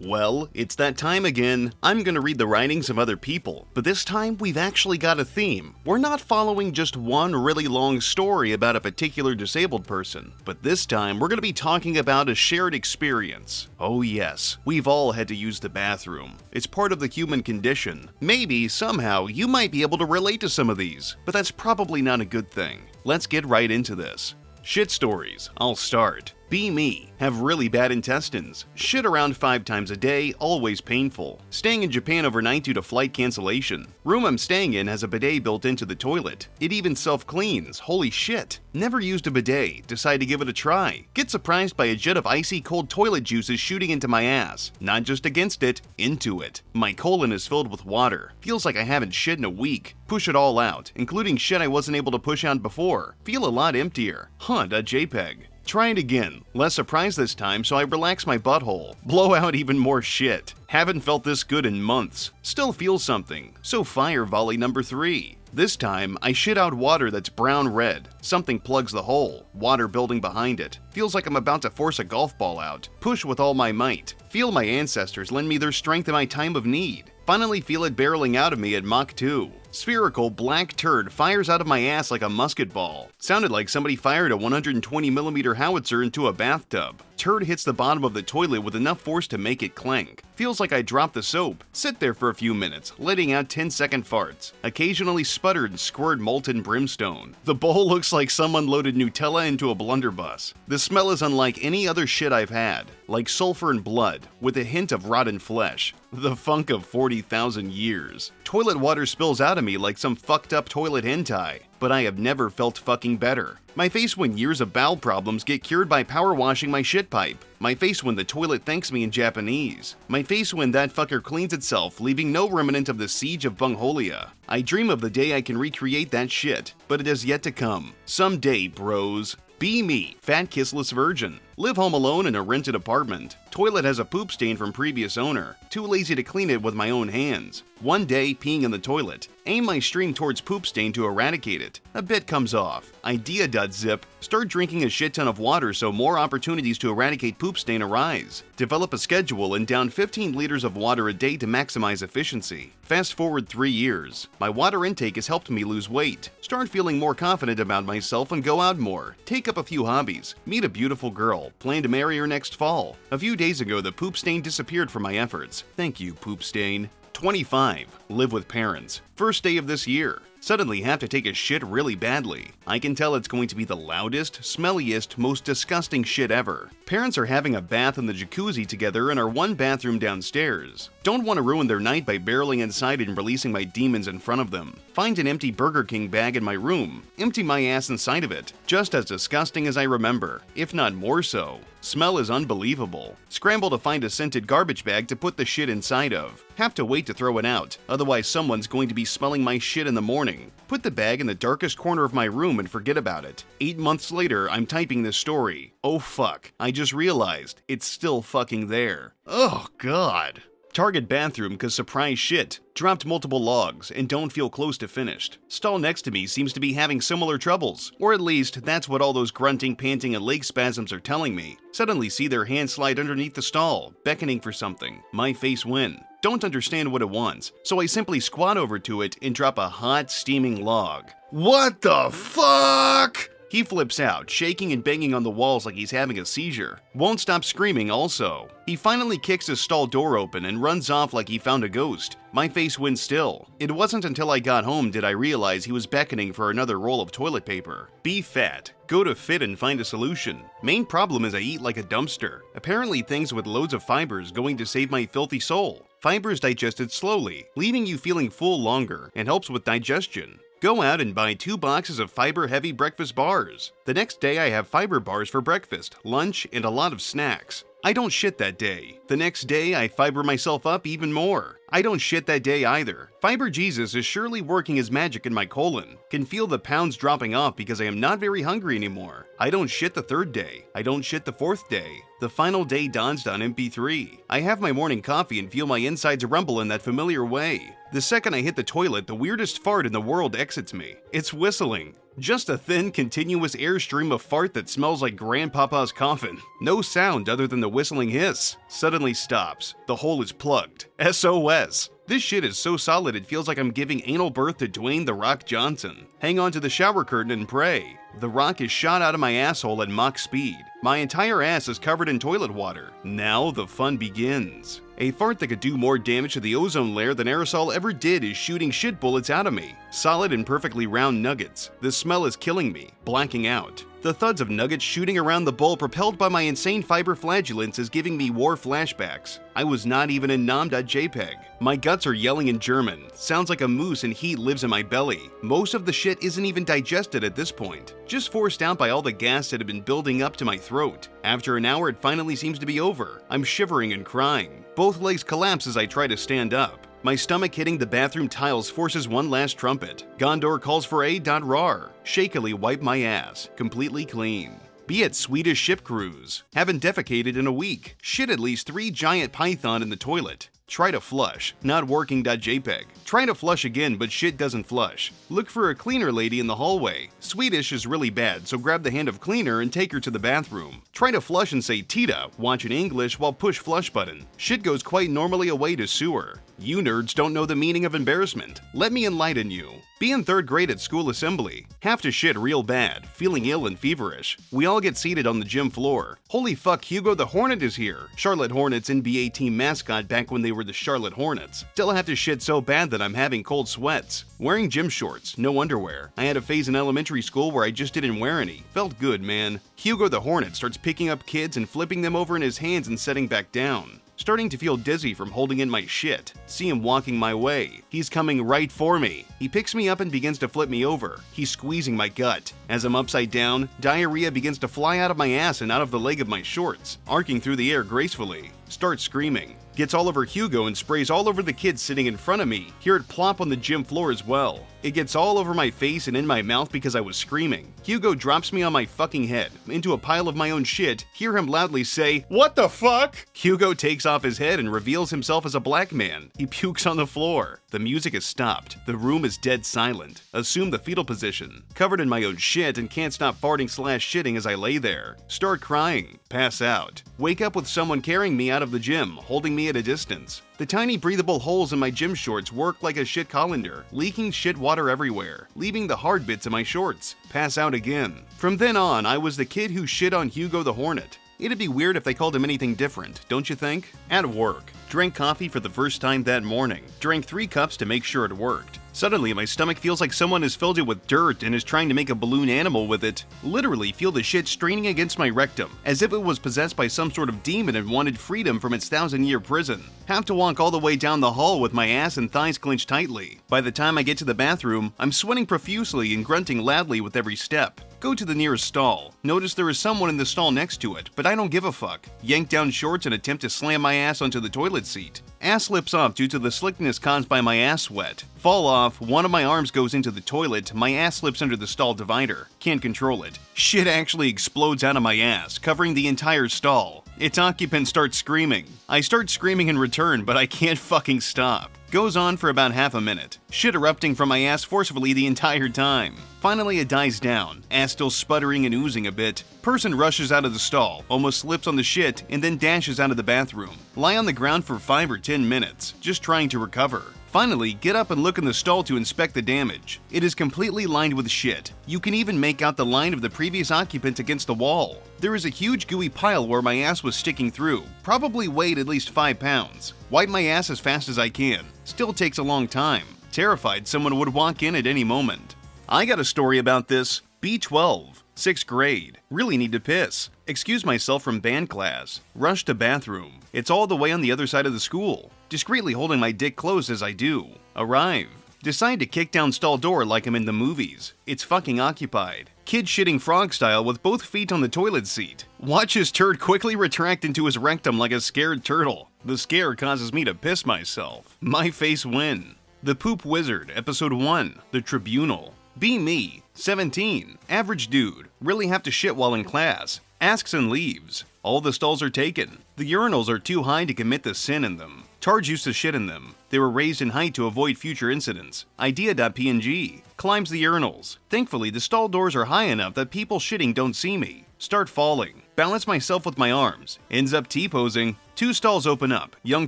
Well, it's that time again. I'm gonna read the writings of other people, but this time we've actually got a theme. We're not following just one really long story about a particular disabled person, but this time we're gonna be talking about a shared experience. Oh yes, we've all had to use the bathroom. It's part of the human condition. Maybe, somehow, you might be able to relate to some of these, but that's probably not a good thing. Let's get right into this. Shit stories. I'll start. Be me. Have really bad intestines. Shit around 5 times a day, always painful. Staying in Japan overnight due to flight cancellation. Room I'm staying in has a bidet built into the toilet. It even self-cleans. Holy shit. Never used a bidet. Decide to give it a try. Get surprised by a jet of icy cold toilet juices shooting into my ass. Not just against it, into it. My colon is filled with water. Feels like I haven't shit in a week. Push it all out, including shit I wasn't able to push out before. Feel a lot emptier. .jpg. Try it again. Less surprise this time, so I relax my butthole. Blow out even more shit. Haven't felt this good in months. Still feel something. So fire volley number 3. This time, I shit out water that's brown-red. Something plugs the hole. Water building behind it. Feels like I'm about to force a golf ball out. Push with all my might. Feel my ancestors lend me their strength in my time of need. Finally feel it barreling out of me at Mach 2. Spherical black turd fires out of my ass like a musket ball. Sounded like somebody fired a 120mm howitzer into a bathtub. Turd hits the bottom of the toilet with enough force to make it clank. Feels like I dropped the soap. Sit there for a few minutes, letting out 10-second farts. Occasionally sputter and squirt molten brimstone. The bowl looks like someone loaded Nutella into a blunderbuss. The smell is unlike any other shit I've had. Like sulfur and blood, with a hint of rotten flesh. The funk of 40,000 years. Toilet water spills out of me like some fucked up toilet hentai. But I have never felt fucking better. My face when years of bowel problems get cured by power washing my shit pipe. My face when the toilet thanks me in Japanese. My face when that fucker cleans itself, leaving no remnant of the siege of Bungholia. I dream of the day I can recreate that shit, but it has yet to come. Someday, bros. Be me, fat kissless virgin. Live home alone in a rented apartment. Toilet has a poop stain from previous owner. Too lazy to clean it with my own hands. One day, peeing in the toilet. Aim my stream towards poop stain to eradicate it. A bit comes off. Idea.zip. Start drinking a shit ton of water so more opportunities to eradicate poop stain arise. Develop a schedule and down 15 liters of water a day to maximize efficiency. Fast forward 3 years. My water intake has helped me lose weight. Start feeling more confident about myself and go out more. Take up a few hobbies. Meet a beautiful girl. Plan to marry her next fall. A few days ago, the poop stain disappeared from my efforts. Thank you, poop stain. 25. Live with parents. First day of this year. Suddenly have to take a shit really badly. I can tell it's going to be the loudest, smelliest, most disgusting shit ever. Parents are having a bath in the jacuzzi together in our one bathroom downstairs. Don't want to ruin their night by barreling inside and releasing my demons in front of them. Find an empty Burger King bag in my room. Empty my ass inside of it. Just as disgusting as I remember, if not more so. Smell is unbelievable. Scramble to find a scented garbage bag to put the shit inside of. Have to wait to throw it out, otherwise someone's going to be smelling my shit in the morning. Put the bag in the darkest corner of my room and forget about it. 8 months later, I'm typing this story. Oh fuck, I just realized, it's still fucking there. Oh god. Target bathroom cause surprise shit. Dropped multiple logs and don't feel close to finished. Stall next to me seems to be having similar troubles, or at least that's what all those grunting, panting, and leg spasms are telling me. Suddenly see their hand slide underneath the stall, beckoning for something. My face win. Don't understand what it wants, so I simply squat over to it and drop a hot, steaming log. What the fuck? He flips out, shaking and banging on the walls like he's having a seizure. Won't stop screaming also. He finally kicks his stall door open and runs off like he found a ghost. My face wins still. It wasn't until I got home did I realize he was beckoning for another roll of toilet paper. Be fat. Go to Fit and find a solution. Main problem is I eat like a dumpster. Apparently things with loads of fibers going to save my filthy soul. Fibers digested slowly, leaving you feeling full longer, and helps with digestion. Go out and buy 2 boxes of fiber-heavy breakfast bars. The next day I have fiber bars for breakfast, lunch, and a lot of snacks. I don't shit that day. The next day I fiber myself up even more. I don't shit that day either. Fiber Jesus is surely working his magic in my colon. Can feel the pounds dropping off because I am not very hungry anymore. I don't shit the 3rd day. I don't shit the 4th day. The final day dawns on MP3. I have my morning coffee and feel my insides rumble in that familiar way. The second I hit the toilet, the weirdest fart in the world exits me. It's whistling. Just a thin, continuous airstream of fart that smells like Grandpapa's coffin. No sound other than the whistling hiss. Suddenly stops. The hole is plugged. SOS. This shit is so solid it feels like I'm giving anal birth to Dwayne "The Rock" Johnson. Hang on to the shower curtain and pray. The rock is shot out of my asshole at Mach speed. My entire ass is covered in toilet water. Now the fun begins. A fart that could do more damage to the ozone layer than aerosol ever did is shooting shit bullets out of me. Solid and perfectly round nuggets. The smell is killing me. Blacking out. The thuds of nuggets shooting around the bowl propelled by my insane fiber flagellants is giving me war flashbacks. I was not even in nom.jpg. My guts are yelling in German. Sounds like a moose and heat lives in my belly. Most of the shit isn't even digested at this point. Just forced out by all the gas that had been building up to my throat. After an hour it finally seems to be over. I'm shivering and crying. Both legs collapse as I try to stand up. My stomach hitting the bathroom tiles forces one last trumpet. Gondor calls for a.rar. Shakily wipe my ass. Completely clean. Be at Swedish ship cruise. Haven't defecated in a week. Shit at least 3 giant python in the toilet. Try to flush. Not working.jpg. Try to flush again, but shit doesn't flush. Look for a cleaner lady in the hallway. Swedish is really bad, so grab the hand of cleaner and take her to the bathroom. Try to flush and say Tita, watch in English while push flush button. Shit goes quite normally away to sewer. You nerds don't know the meaning of embarrassment. Let me enlighten you. Be in 3rd grade at school assembly. Have to shit real bad, feeling ill and feverish. We all get seated on the gym floor. Holy fuck, Hugo the Hornet is here. Charlotte Hornets NBA team mascot back when they were the Charlotte Hornets. Still have to shit so bad that I'm having cold sweats. Wearing gym shorts, no underwear. I had a phase in elementary school where I just didn't wear any. Felt good, man. Hugo the Hornet starts picking up kids and flipping them over in his hands and setting back down. Starting to feel dizzy from holding in my shit. See him walking my way. He's coming right for me. He picks me up and begins to flip me over. He's squeezing my gut. As I'm upside down, diarrhea begins to fly out of my ass and out of the leg of my shorts, arcing through the air gracefully. Start screaming. Gets all over Hugo and sprays all over the kids sitting in front of me. Hear it plop on the gym floor as well. It gets all over my face and in my mouth because I was screaming. Hugo drops me on my fucking head, into a pile of my own shit. Hear him loudly say, "What the fuck?" Hugo takes off his head and reveals himself as a black man. He pukes on the floor. The music has stopped. The room is dead silent. Assume the fetal position. Covered in my own shit and can't stop farting/shitting as I lay there. Start crying. Pass out. Wake up with someone carrying me out of the gym, holding me at a distance. The tiny breathable holes in my gym shorts work like a shit colander, leaking shit water everywhere, leaving the hard bits in my shorts. Pass out again. From then on, I was the kid who shit on Hugo the Hornet. It'd be weird if they called him anything different, don't you think? At work. Drank coffee for the first time that morning. Drank 3 cups to make sure it worked. Suddenly, my stomach feels like someone has filled it with dirt and is trying to make a balloon animal with it. Literally feel the shit straining against my rectum, as if it was possessed by some sort of demon and wanted freedom from its 1,000-year prison. Have to walk all the way down the hall with my ass and thighs clenched tightly. By the time I get to the bathroom, I'm sweating profusely and grunting loudly with every step. Go to the nearest stall. Notice there is someone in the stall next to it, but I don't give a fuck. Yank down shorts and attempt to slam my ass onto the toilet seat. Ass slips off due to the slickness caused by my ass sweat. Fall off, one of my arms goes into the toilet, my ass slips under the stall divider. Can't control it. Shit actually explodes out of my ass, covering the entire stall. Its occupant starts screaming. I start screaming in return, but I can't fucking stop. Goes on for about half a minute. Shit erupting from my ass forcefully the entire time. Finally it dies down, ass still sputtering and oozing a bit. Person rushes out of the stall, almost slips on the shit, and then dashes out of the bathroom. Lie on the ground for 5 or 10 minutes, just trying to recover. Finally, get up and look in the stall to inspect the damage. It is completely lined with shit. You can even make out the line of the previous occupant against the wall. There is a huge gooey pile where my ass was sticking through, probably weighed at least 5 pounds. Wipe my ass as fast as I can. Still takes a long time. Terrified someone would walk in at any moment. I got a story about this. B12. 6th grade. Really need to piss. Excuse myself from band class. Rush to bathroom. It's all the way on the other side of the school. Discreetly holding my dick closed as I do. Arrive. Decide to kick down stall door like I'm in the movies. It's fucking occupied. Kid shitting frog style with both feet on the toilet seat. Watch his turd quickly retract into his rectum like a scared turtle. The scare causes me to piss myself. My face win. The Poop Wizard, Episode 1. The Tribunal. Be me. 17. Average dude. Really have to shit while in class. Asks and leaves. All the stalls are taken. The urinals are too high to commit the sin in them. Tards used to shit in them. They were raised in height to avoid future incidents. Idea.png. Climbs the urinals. Thankfully, the stall doors are high enough that people shitting don't see me. Start falling. Balance myself with my arms. Ends up T-posing. 2 stalls open up. Young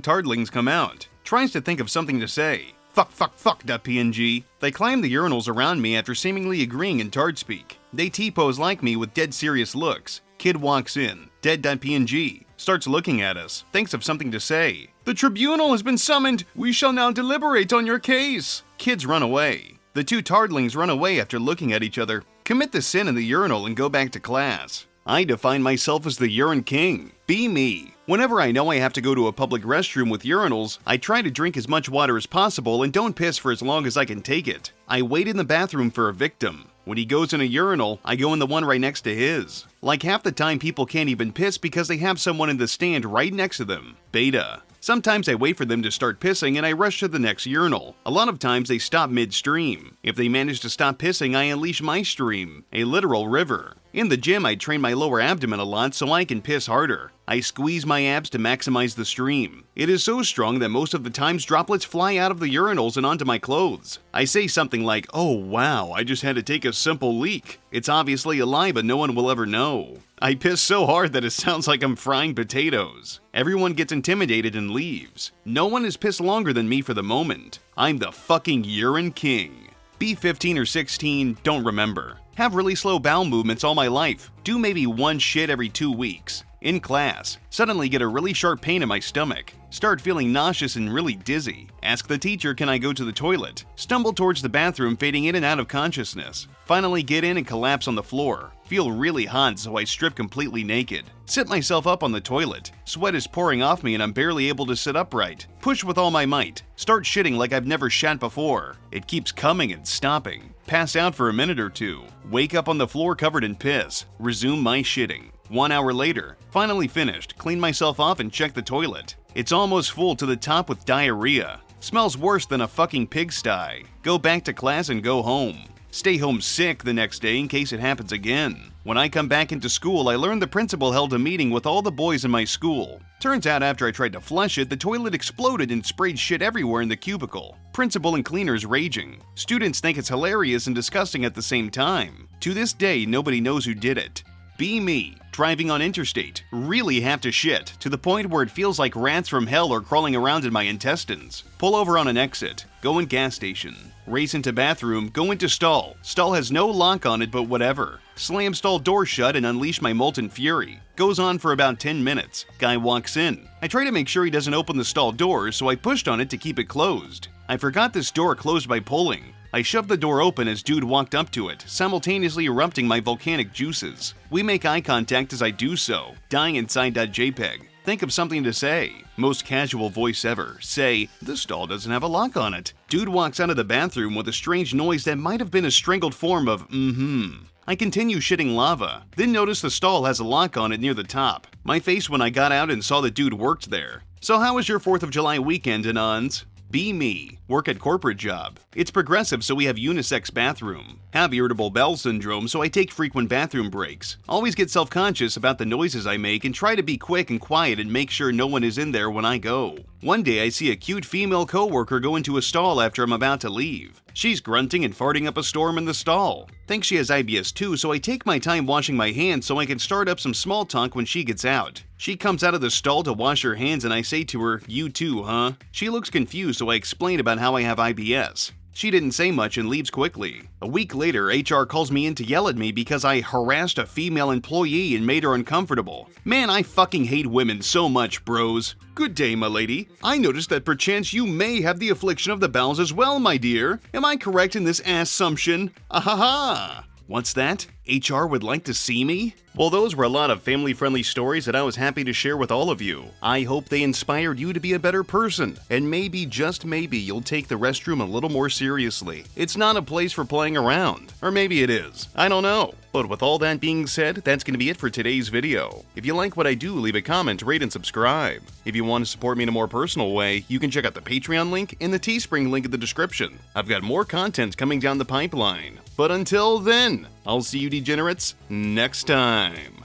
tardlings come out. Tries to think of something to say. Fuck.png. They climb the urinals around me after seemingly agreeing in tard speak. They T-pose like me with dead serious looks. Kid walks in. Dead.png. Starts looking at us. Thinks of something to say. The tribunal has been summoned. We shall now deliberate on your case. Kids run away. The 2 tardlings run away after looking at each other. Commit the sin in the urinal and go back to class. I define myself as the urine king. Be me. Whenever I know I have to go to a public restroom with urinals, I try to drink as much water as possible and don't piss for as long as I can take it. I wait in the bathroom for a victim. When he goes in a urinal, I go in the one right next to his. Like half the time people can't even piss because they have someone in the stand right next to them. Beta. Sometimes I wait for them to start pissing and I rush to the next urinal. A lot of times they stop midstream. If they manage to stop pissing, I unleash my stream, a literal river. In the gym, I train my lower abdomen a lot so I can piss harder. I squeeze my abs to maximize the stream. It is so strong that most of the times droplets fly out of the urinals and onto my clothes. I say something like, "Oh wow, I just had to take a simple leak." It's obviously a lie, but no one will ever know. I piss so hard that it sounds like I'm frying potatoes. Everyone gets intimidated and leaves. No one has pissed longer than me for the moment. I'm the fucking urine king. Be 15 or 16, don't remember. Have really slow bowel movements all my life. Do maybe 1 shit every 2 weeks. In class, suddenly get a really sharp pain in my stomach. Start feeling nauseous and really dizzy. Ask the teacher, can I go to the toilet? Stumble towards the bathroom, fading in and out of consciousness. Finally get in and collapse on the floor. Feel really hot, so I strip completely naked. Sit myself up on the toilet. Sweat is pouring off me and I'm barely able to sit upright. Push with all my might. Start shitting like I've never shat before. It keeps coming and stopping. Pass out for a minute or 2. Wake up on the floor covered in piss. Resume my shitting. 1 hour later, finally finished, clean myself off and check the toilet. It's almost full to the top with diarrhea. Smells worse than a fucking pigsty. Go back to class and go home. Stay home sick the next day in case it happens again. When I come back into school, I learned the principal held a meeting with all the boys in my school. Turns out after I tried to flush it, the toilet exploded and sprayed shit everywhere in the cubicle. Principal and cleaners raging. Students think it's hilarious and disgusting at the same time. To this day, nobody knows who did it. Be me, driving on interstate, really have to shit, to the point where it feels like rats from hell are crawling around in my intestines. Pull over on an exit, go in gas station. Race into bathroom, go into stall. Stall has no lock on it, but whatever. Slam stall door shut and unleash my molten fury. Goes on for about 10 minutes. Guy walks in. I try to make sure he doesn't open the stall door, so I pushed on it to keep it closed. I forgot this door closed by pulling. I shoved the door open as dude walked up to it, simultaneously erupting my volcanic juices. We make eye contact as I do so, dying inside.jpg. Think of something to say. Most casual voice ever. Say, the stall doesn't have a lock on it. Dude walks out of the bathroom with a strange noise that might have been a strangled form of I continue shitting lava, then notice the stall has a lock on it near the top. My face when I got out and saw the dude worked there. So how was your 4th of July weekend, anons? Be me. Work at corporate job. It's progressive, so we have unisex bathroom. Have irritable bowel syndrome, so I take frequent bathroom breaks. Always get self-conscious about the noises I make and try to be quick and quiet and make sure no one is in there when I go. One day I see a cute female coworker go into a stall after I'm about to leave. She's grunting and farting up a storm in the stall. Think she has IBS too, so I take my time washing my hands so I can start up some small talk when she gets out. She comes out of the stall to wash her hands and I say to her, "You too, huh?" She looks confused, so I explain about how I have IBS. She didn't say much and leaves quickly. A week later, HR calls me in to yell at me because I harassed a female employee and made her uncomfortable. Man, I fucking hate women so much, bros. Good day, my lady. I noticed that perchance you may have the affliction of the bowels as well, my dear. Am I correct in this assumption? Ahaha! What's that? HR would like to see me? Well, those were a lot of family-friendly stories that I was happy to share with all of you. I hope they inspired you to be a better person, and maybe, just maybe, you'll take the restroom a little more seriously. It's not a place for playing around. Or maybe it is. I don't know. But with all that being said, that's going to be it for today's video. If you like what I do, leave a comment, rate, and subscribe. If you want to support me in a more personal way, you can check out the Patreon link and the Teespring link in the description. I've got more content coming down the pipeline. But until then, I'll see you degenerates next time.